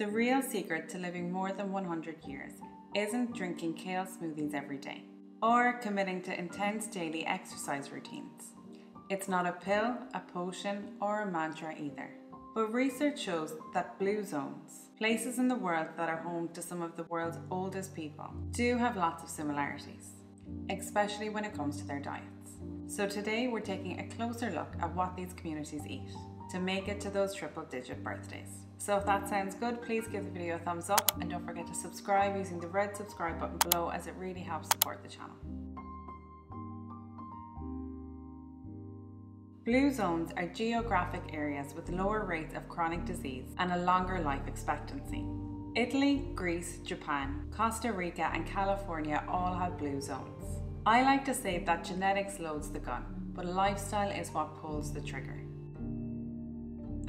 The real secret to living more than 100 years isn't drinking kale smoothies every day or committing to intense daily exercise routines. It's not a pill, a potion, or a mantra either. But research shows that blue zones, places in the world that are home to some of the world's oldest people, do have lots of similarities, especially when it comes to their diets. So today we're taking a closer look at what these communities eat to make it to those triple-digit birthdays. So if that sounds good, please give the video a thumbs up and don't forget to subscribe using the red subscribe button below, as it really helps support the channel. Blue zones are geographic areas with lower rates of chronic disease and a longer life expectancy. Italy, Greece, Japan, Costa Rica and California all have blue zones. I like to say that genetics loads the gun, but lifestyle is what pulls the trigger.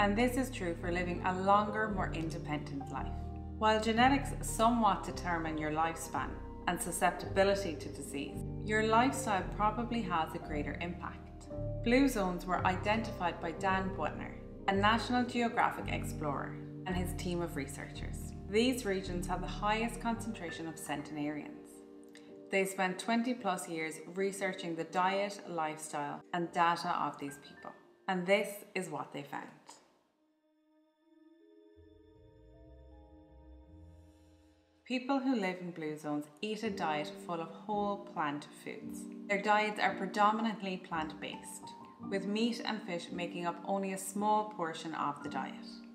And this is true for living a longer, more independent life. While genetics somewhat determine your lifespan and susceptibility to disease, your lifestyle probably has a greater impact. Blue zones were identified by Dan Buettner, a National Geographic explorer, and his team of researchers. These regions have the highest concentration of centenarians. They spent 20+ years researching the diet, lifestyle, and data of these people. And this is what they found. People who live in blue zones eat a diet full of whole plant foods. Their diets are predominantly plant-based, with meat and fish making up only a small portion of the diet.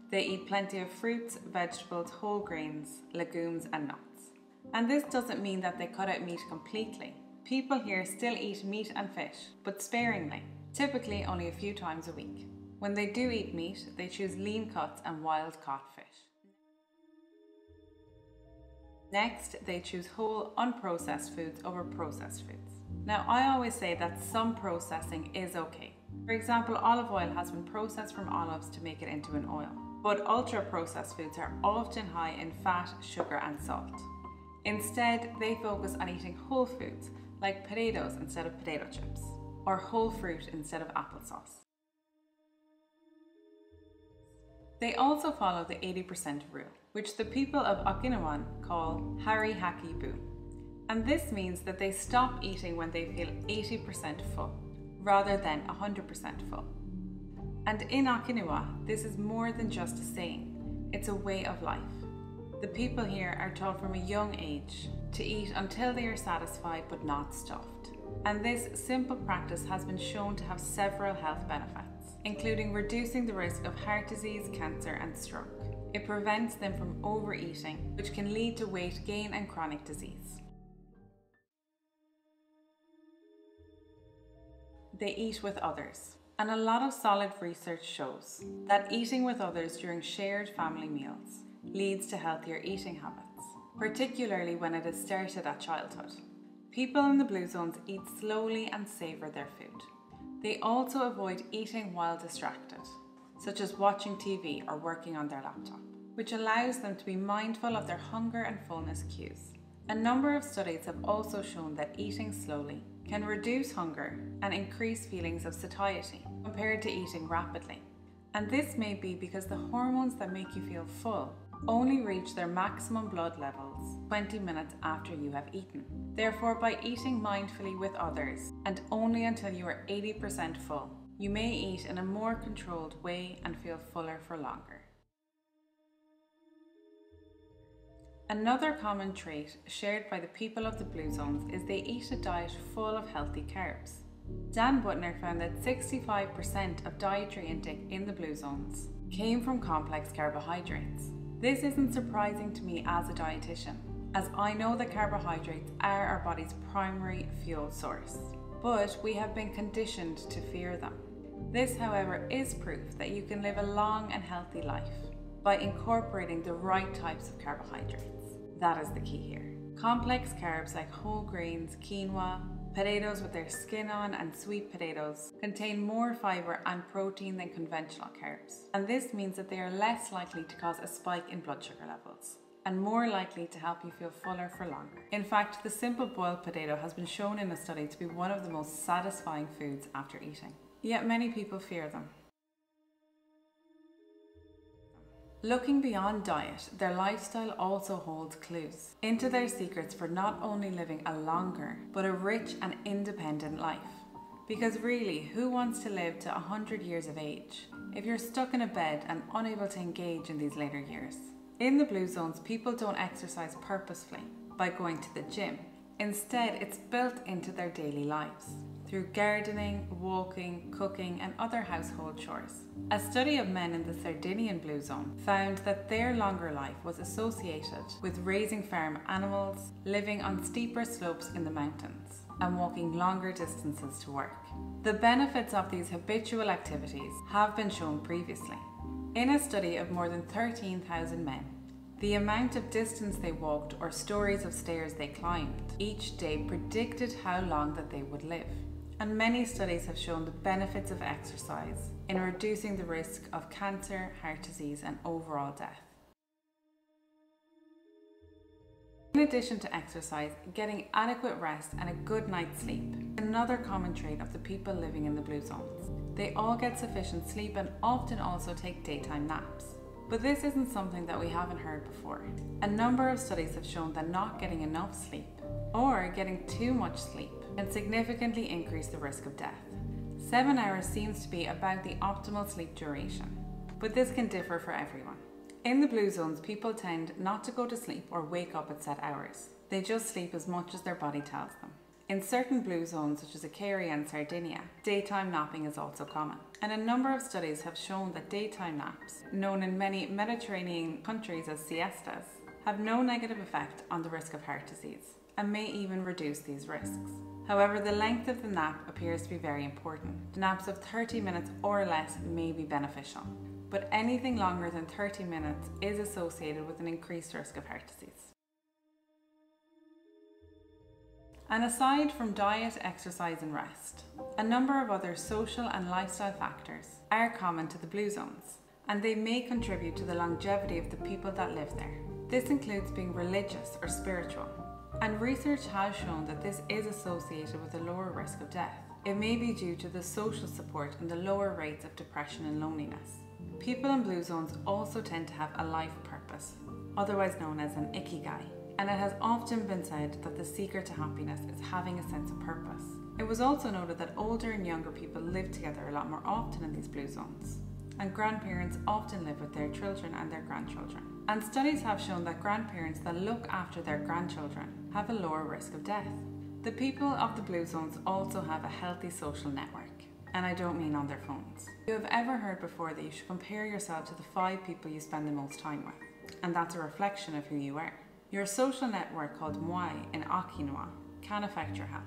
They eat plenty of fruits, vegetables, whole grains, legumes and nuts. And this doesn't mean that they cut out meat completely. People here still eat meat and fish, but sparingly, typically only a few times a week. When they do eat meat, they choose lean cuts and wild-caught fish. Next, they choose whole, unprocessed foods over processed foods. Now, I always say that some processing is okay. For example, olive oil has been processed from olives to make it into an oil. But ultra-processed foods are often high in fat, sugar and salt. Instead, they focus on eating whole foods like potatoes instead of potato chips, or whole fruit instead of applesauce. They also follow the 80% rule, which the people of Okinawan call Hari Haki Bu. And this means that they stop eating when they feel 80% full, rather than 100% full. And in Okinawa, this is more than just a saying, it's a way of life. The people here are taught from a young age to eat until they are satisfied but not stuffed. And this simple practice has been shown to have several health benefits, including reducing the risk of heart disease, cancer and stroke. It prevents them from overeating, which can lead to weight gain and chronic disease. They eat with others. And a lot of solid research shows that eating with others during shared family meals leads to healthier eating habits, particularly when it is started at childhood. People in the blue zones eat slowly and savor their food. They also avoid eating while distracted, such as watching TV or working on their laptop, which allows them to be mindful of their hunger and fullness cues. A number of studies have also shown that eating slowly can reduce hunger and increase feelings of satiety compared to eating rapidly. And this may be because the hormones that make you feel full only reach their maximum blood levels 20 minutes after you have eaten. Therefore, by eating mindfully with others and only until you are 80% full, you may eat in a more controlled way and feel fuller for longer. Another common trait shared by the people of the blue zones is they eat a diet full of healthy carbs. Dan Buettner found that 65% of dietary intake in the blue zones came from complex carbohydrates. This isn't surprising to me as a dietitian, as I know that carbohydrates are our body's primary fuel source, but we have been conditioned to fear them. This, however, is proof that you can live a long and healthy life by incorporating the right types of carbohydrates. That is the key here. Complex carbs like whole grains, quinoa, potatoes with their skin on, and sweet potatoes contain more fiber and protein than conventional carbs. And this means that they are less likely to cause a spike in blood sugar levels and more likely to help you feel fuller for longer. In fact, the simple boiled potato has been shown in a study to be one of the most satisfying foods after eating. Yet many people fear them. Looking beyond diet, their lifestyle also holds clues into their secrets for not only living a longer, but a rich and independent life. Because really, who wants to live to 100 years of age if you're stuck in a bed and unable to engage in these later years? In the blue zones, people don't exercise purposefully by going to the gym. Instead, it's built into their daily lives through gardening, walking, cooking, and other household chores. A study of men in the Sardinian blue zone found that their longer life was associated with raising farm animals, living on steeper slopes in the mountains, and walking longer distances to work. The benefits of these habitual activities have been shown previously. In a study of more than 13,000 men, the amount of distance they walked or stories of stairs they climbed each day predicted how long that they would live. And many studies have shown the benefits of exercise in reducing the risk of cancer, heart disease, and overall death. In addition to exercise, getting adequate rest and a good night's sleep is another common trait of the people living in the blue zones. They all get sufficient sleep and often also take daytime naps. But this isn't something that we haven't heard before. A number of studies have shown that not getting enough sleep or getting too much sleep can significantly increase the risk of death. 7 hours seems to be about the optimal sleep duration, but this can differ for everyone. In the blue zones, people tend not to go to sleep or wake up at set hours. They just sleep as much as their body tells them. In certain blue zones, such as Icaria and Sardinia, daytime napping is also common. And a number of studies have shown that daytime naps, known in many Mediterranean countries as siestas, have no negative effect on the risk of heart disease and may even reduce these risks. However, the length of the nap appears to be very important. Naps of 30 minutes or less may be beneficial, but anything longer than 30 minutes is associated with an increased risk of heart disease. And aside from diet, exercise and rest, a number of other social and lifestyle factors are common to the blue zones, and they may contribute to the longevity of the people that live there. This includes being religious or spiritual, and research has shown that this is associated with a lower risk of death. It may be due to the social support and the lower rates of depression and loneliness. People in blue zones also tend to have a life purpose, otherwise known as an ikigai. And it has often been said that the secret to happiness is having a sense of purpose. It was also noted that older and younger people live together a lot more often in these blue zones, and grandparents often live with their children and their grandchildren. And studies have shown that grandparents that look after their grandchildren have a lower risk of death. The people of the blue zones also have a healthy social network, and I don't mean on their phones. You have ever heard before that you should compare yourself to the 5 people you spend the most time with, and that's a reflection of who you are. Your social network, called moi in Okinawa, can affect your health.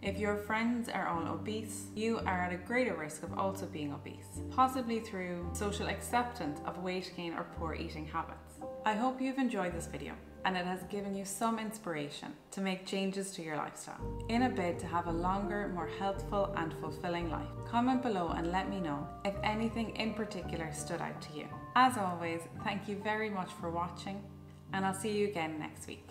If your friends are all obese, you are at a greater risk of also being obese, possibly through social acceptance of weight gain or poor eating habits. I hope you've enjoyed this video and it has given you some inspiration to make changes to your lifestyle in a bid to have a longer, more healthful and fulfilling life. Comment below and let me know if anything in particular stood out to you. As always, thank you very much for watching, and I'll see you again next week.